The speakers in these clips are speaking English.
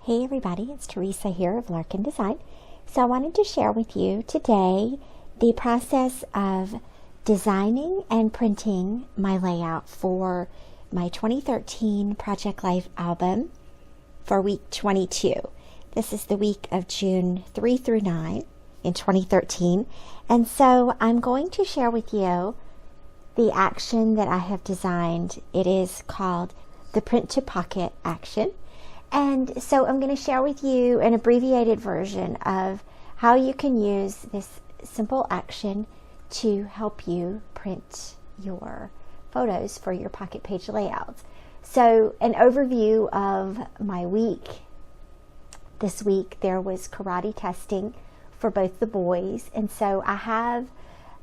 Hey everybody, it's Theresa here of Larkin Design. So I wanted to share with you today the process of designing and printing my layout for my 2013 Project Life album for week 22. This is the week of June 3 through 9 in 2013. And so I'm going to share with you the action that I have designed. It is called the Print to Pocket action. And so I'm going to share with you an abbreviated version of how you can use this simple action to help you print your photos for your pocket page layouts. So an overview of my week. This week there was karate testing for both the boys, and so I have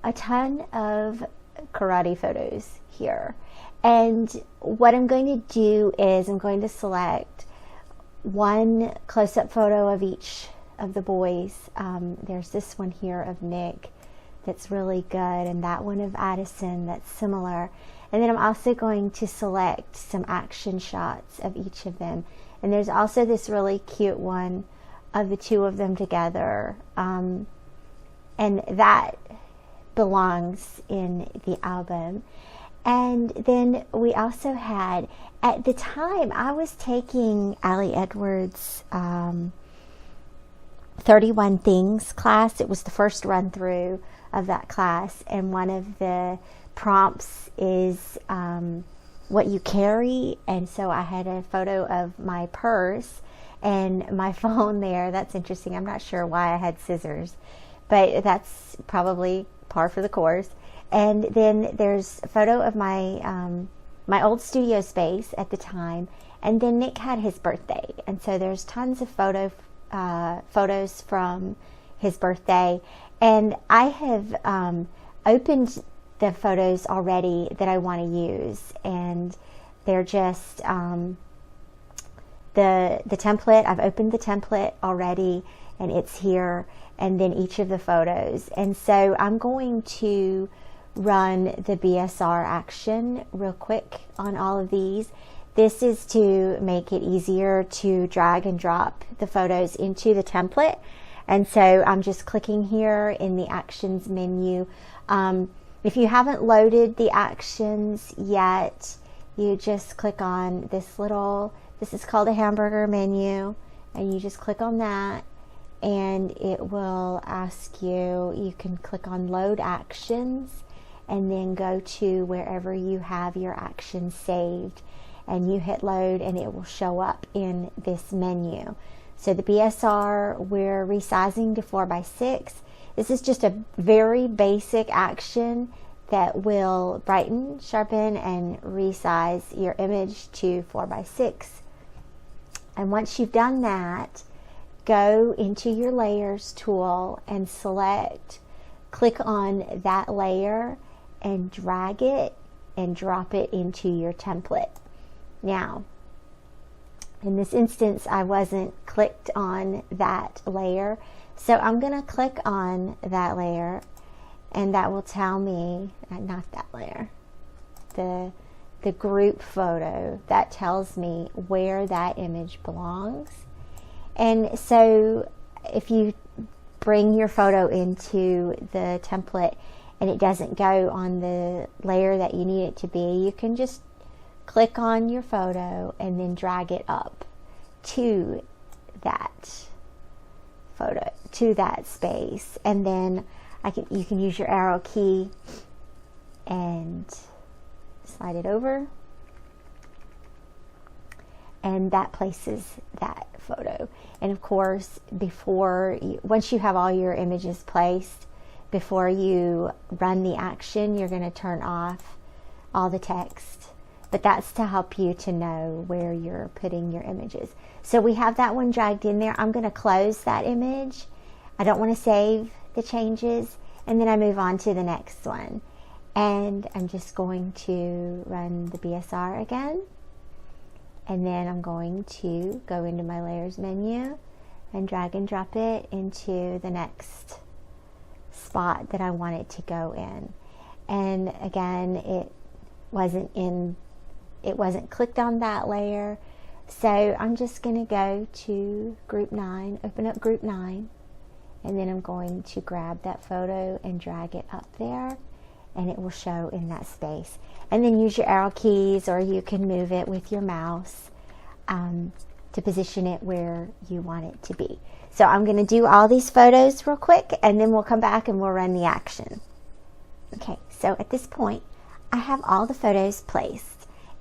a ton of karate photos here. And what I'm going to do is I'm going to select one close-up photo of each of the boys. There's this one here of Nick that's really good, and that one of Addison that's similar. And then I'm also going to select some action shots of each of them. And there's also this really cute one of the two of them together. And that belongs in the album. And then we also had, at the time, I was taking Allie Edwards' 31 Things class. It was the first run through of that class, and one of the prompts is what you carry. And so I had a photo of my purse and my phone there. That's interesting. I'm not sure why I had scissors, but that's probably par for the course. And then there's a photo of my my old studio space at the time, and then Nick had his birthday, and so there's tons of photos from his birthday. And I have opened the photos already that I want to use, and they're just the template. I've opened the template already, and it's here, and then each of the photos. And so I'm going to run the BSR action real quick on all of these. This is to make it easier to drag and drop the photos into the template. And so I'm just clicking here in the actions menu. If you haven't loaded the actions yet, you just click on this is called a hamburger menu, and you just click on that, and it will ask you can click on load actions, and then go to wherever you have your actions saved, and you hit load, and it will show up in this menu. So the BSR, we're resizing to 4x6. This is just a very basic action that will brighten, sharpen, and resize your image to 4x6. And once you've done that, go into your layers tool and click on that layer and drag it and drop it into your template. Now, in this instance, I wasn't clicked on that layer, so I'm going to click on that layer, and that will tell me, not that layer, the group photo, that tells me where that image belongs. And so if you bring your photo into the template and it doesn't go on the layer that you need it to be, you can just click on your photo and then drag it up to that photo, to that space. And then you can use your arrow key and slide it over, and that places that photo. And of course, once you have all your images placed, before you run the action, you're going to turn off all the text. But that's to help you to know where you're putting your images. So we have that one dragged in there. I'm going to close that image. I don't want to save the changes. And then I move on to the next one. And I'm just going to run the BSR again. And then I'm going to go into my layers menu and drag and drop it into the next spot that I want it to go in. And again, it wasn't clicked on that layer, So I'm just going to go to group 9, open up group 9, and then I'm going to grab that photo and drag it up there, and it will show in that space. And then use your arrow keys, or you can move it with your mouse to position it where you want it to be. So I'm going to do all these photos real quick, and then we'll come back and we'll run the action. Okay, so at this point, I have all the photos placed.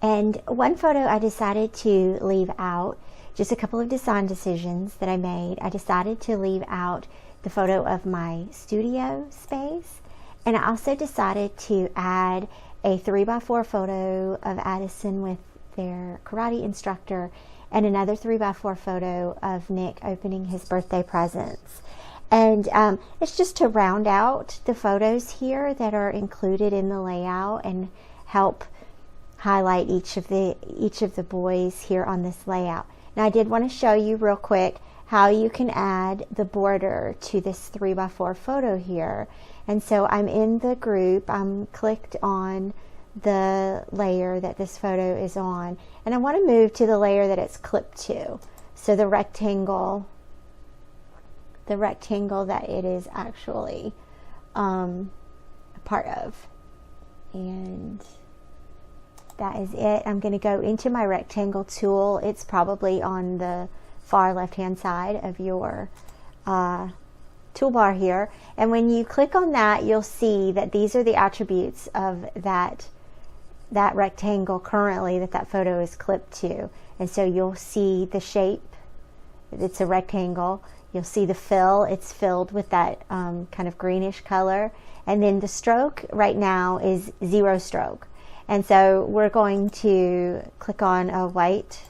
And one photo I decided to leave out, just a couple of design decisions that I made. I decided to leave out the photo of my studio space. And I also decided to add a 3x4 photo of Addison with their karate instructor, and another 3x4 photo of Nick opening his birthday presents. And it's just to round out the photos here that are included in the layout and help highlight each of the boys here on this layout. Now I did want to show you real quick how you can add the border to this 3x4 photo here. And so I'm in the group, I'm clicked on the layer that this photo is on, and I want to move to the layer that it's clipped to. So the rectangle that it is actually a part of. And that is it. I'm going to go into my rectangle tool. It's probably on the far left hand side of your toolbar here, and when you click on that, you'll see that these are the attributes of that rectangle currently that photo is clipped to. And so you'll see the shape, it's a rectangle. You'll see the fill, it's filled with that kind of greenish color. And then the stroke right now is 0 stroke. And so we're going to click on a white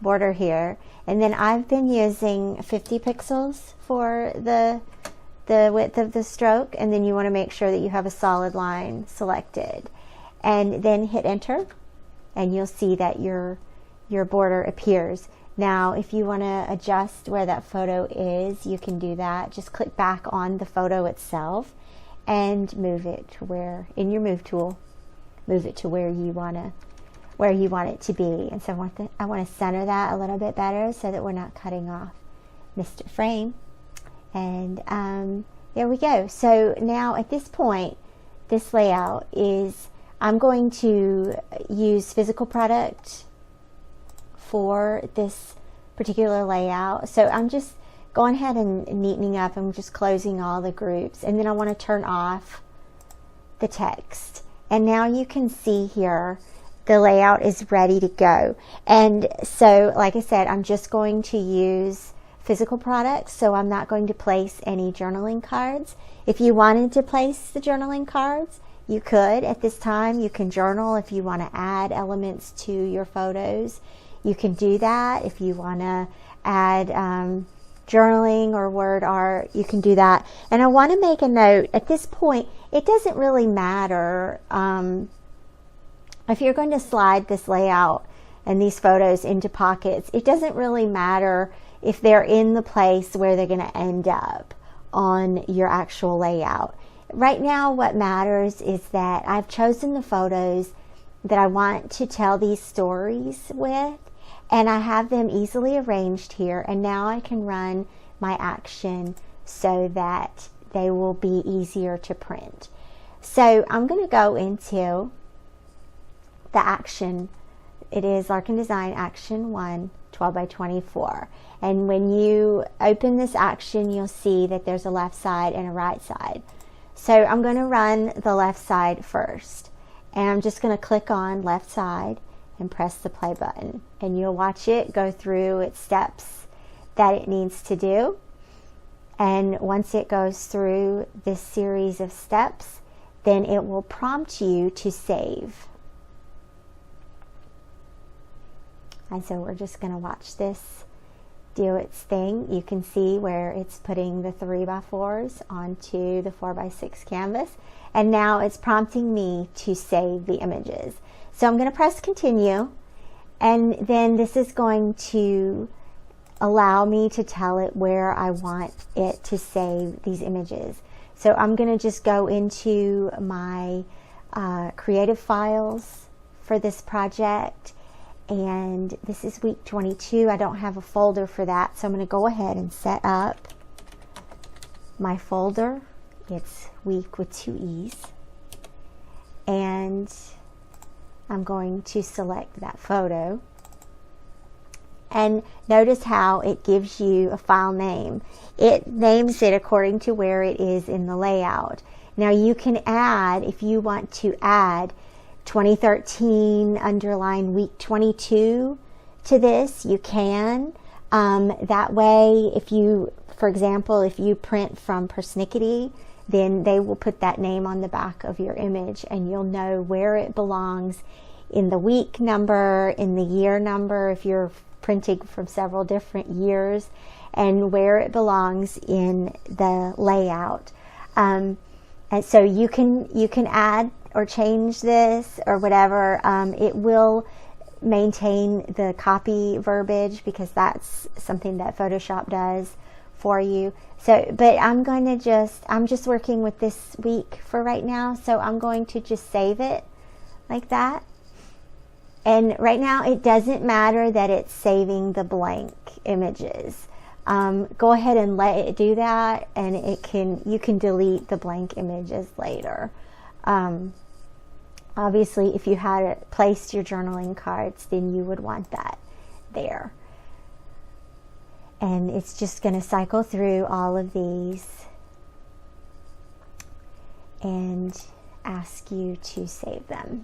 border here. And then I've been using 50 pixels for the width of the stroke. And then you want to make sure that you have a solid line selected. And then hit enter, and you'll see that your border appears. Now, if you want to adjust where that photo is, you can do that. Just click back on the photo itself and move it to where, in your move tool, move it to where you want it to be. And so I want to center that a little bit better so that we're not cutting off Mr. Frame. And there we go. So now at this point, this layout is, I'm going to use physical product for this particular layout. So I'm just going ahead and neatening up. I'm just closing all the groups, and then I want to turn off the text. And now you can see here the layout is ready to go. And so, like I said, I'm just going to use physical products, so I'm not going to place any journaling cards. If you wanted to place the journaling cards, you could. At this time, you can journal. If you want to add elements to your photos, you can do that. If you want to add journaling or word art, you can do that. And I want to make a note, at this point, it doesn't really matter if you're going to slide this layout and these photos into pockets. It doesn't really matter if they're in the place where they're going to end up on your actual layout. Right now, what matters is that I've chosen the photos that I want to tell these stories with, and I have them easily arranged here, and now I can run my action so that they will be easier to print. So I'm going to go into the action. It is Larkin Design Action 1, 12 by 24. And when you open this action, you'll see that there's a left side and a right side. So I'm going to run the left side first. And I'm just going to click on left side and press the play button. And you'll watch it go through its steps that it needs to do. And once it goes through this series of steps, then it will prompt you to save. And so we're just going to watch this do its thing. You can see where it's putting the 3x4s onto the 4x6 canvas. And now it's prompting me to save the images. So I'm going to press continue. And then this is going to allow me to tell it where I want it to save these images. So I'm going to just go into my creative files for this project. and this is week 22. I don't have a folder for that, so I'm going to go ahead and set up my folder. It's week with 2 E's, and I'm going to select that photo. And notice how it gives you a file name. It names it according to where it is in the layout. Now you can add, if you want to add 2013 underline week 22 to this, you can. That way, if you, for example, if you print from Persnickety, then they will put that name on the back of your image, and you'll know where it belongs in the week number, in the year number, if you're printing from several different years, and where it belongs in the layout. And so you can add or change this or whatever. It will maintain the copy verbiage, because that's something that Photoshop does for you. So, but I'm just working with this week for right now, so I'm going to just save it like that. And right now it doesn't matter that it's saving the blank images. Go ahead and let it do that, and you can delete the blank images later. Obviously, if you had placed your journaling cards, then you would want that there. And it's just going to cycle through all of these and ask you to save them.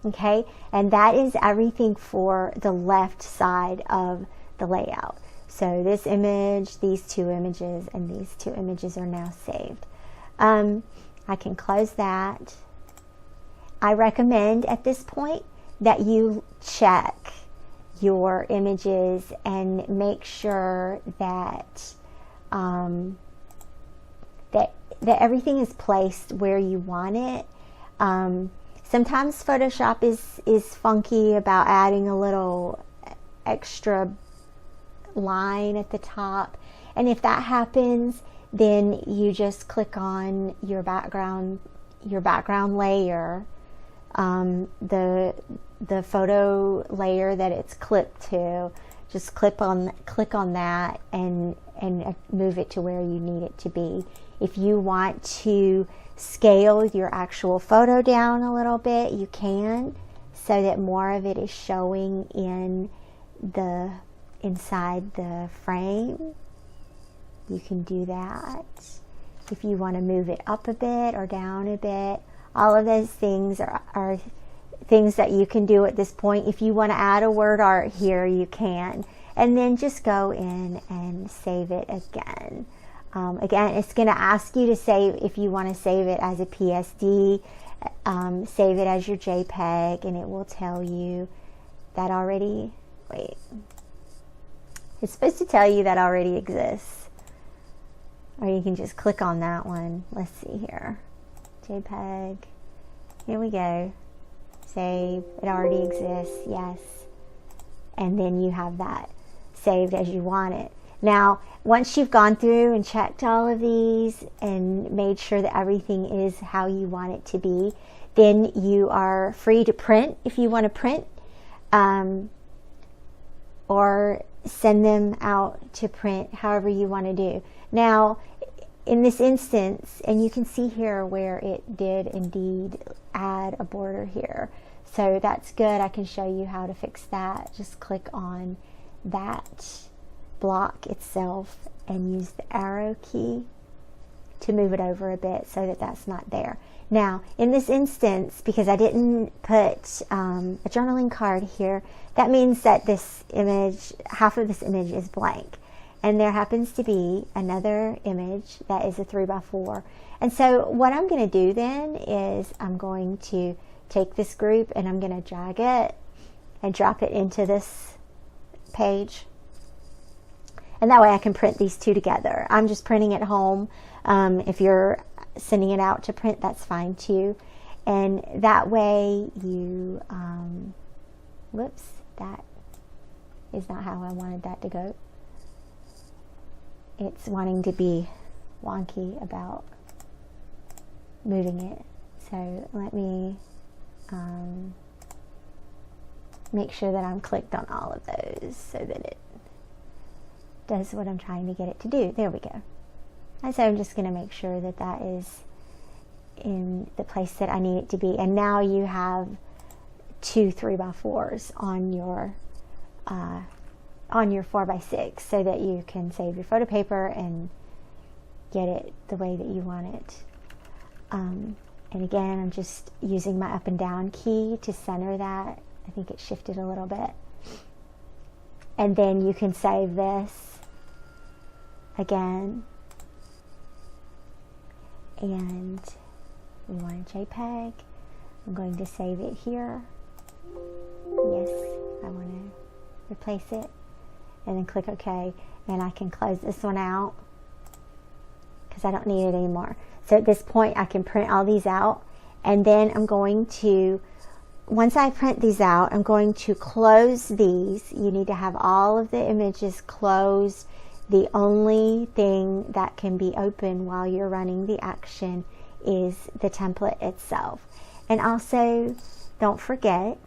Okay, and that is everything for the left side of the layout. So this image, these 2 images, and these 2 images are now saved. I can close that. I recommend at this point that you check your images and make sure that that everything is placed where you want it. Sometimes Photoshop is funky about adding a little extra line at the top, and if that happens, then you just click on your background layer, the photo layer that it's clipped to. Just click on that and move it to where you need it to be. If you want to scale your actual photo down a little bit, you can, so that more of it is showing inside the frame. You can do that. If you want to move it up a bit or down a bit, all of those things are things that you can do at this point. If you want to add a word art here, you can, and then just go in and save it again. Again, it's going to ask you to save, if you want to save it as a PSD, save it as your JPEG, and it will tell you that already, it's supposed to tell you that already exists. Or you can just click on that one. Let's see here. JPEG. Here we go. Save. It already exists. Yes. And then you have that saved as you want it. Now, once you've gone through and checked all of these and made sure that everything is how you want it to be, then you are free to print if you want to print, or send them out to print, however you want to do. Now, in this instance, and you can see here where it did indeed add a border here. So that's good. I can show you how to fix that. Just click on that block itself and use the arrow key to move it over a bit so that that's not there. Now, in this instance, because I didn't put a journaling card here, that means that this image, half of this image is blank. And there happens to be another image that is a 3x4. And so what I'm going to do then is I'm going to take this group and I'm going to drag it and drop it into this page. And that way I can print these two together. I'm just printing at home. If you're sending it out to print, that's fine too. And that way you, whoops, that is not how I wanted that to go. It's wanting to be wonky about moving it. So let me make sure that I'm clicked on all of those so that it does what I'm trying to get it to do. There we go. And so I'm just going to make sure that that is in the place that I need it to be. And now you have 2 3x4s on your 4x6 so that you can save your photo paper and get it the way that you want it. And again, I'm just using my up and down key to center that. I think it shifted a little bit. And then you can save this again. And we want a JPEG. I'm going to save it here. Yes, I want to replace it. And then click OK. And I can close this one out because I don't need it anymore. So at this point, I can print all these out. And then I'm going to, once I print these out, I'm going to close these. You need to have all of the images closed. The only thing that can be open while you're running the action is the template itself. And also, don't forget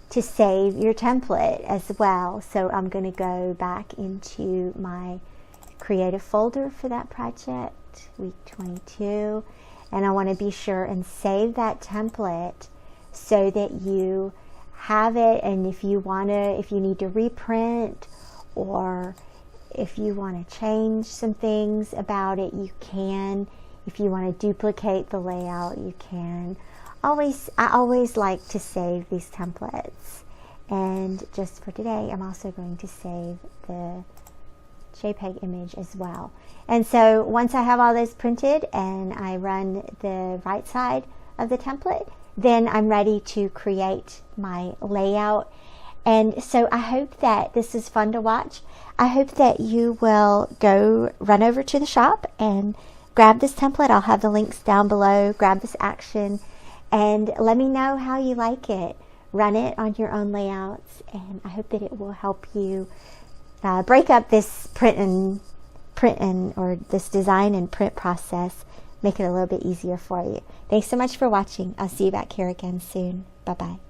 to save your template as well. So I'm going to go back into my creative folder for that project, week 22, and I want to be sure and save that template so that you have it. And if you need to reprint, or if you want to change some things about it, you can. If you want to duplicate the layout, you can. I always like to save these templates. And just for today, I'm also going to save the JPEG image as well. And so once I have all those printed and I run the right side of the template, then I'm ready to create my layout. And so I hope that this is fun to watch. I hope that you will run over to the shop and grab this template. I'll have the links down below. Grab this action and let me know how you like it. Run it on your own layouts, and I hope that it will help you break up this or this design and print process, make it a little bit easier for you. Thanks so much for watching. I'll see you back here again soon. Bye-bye.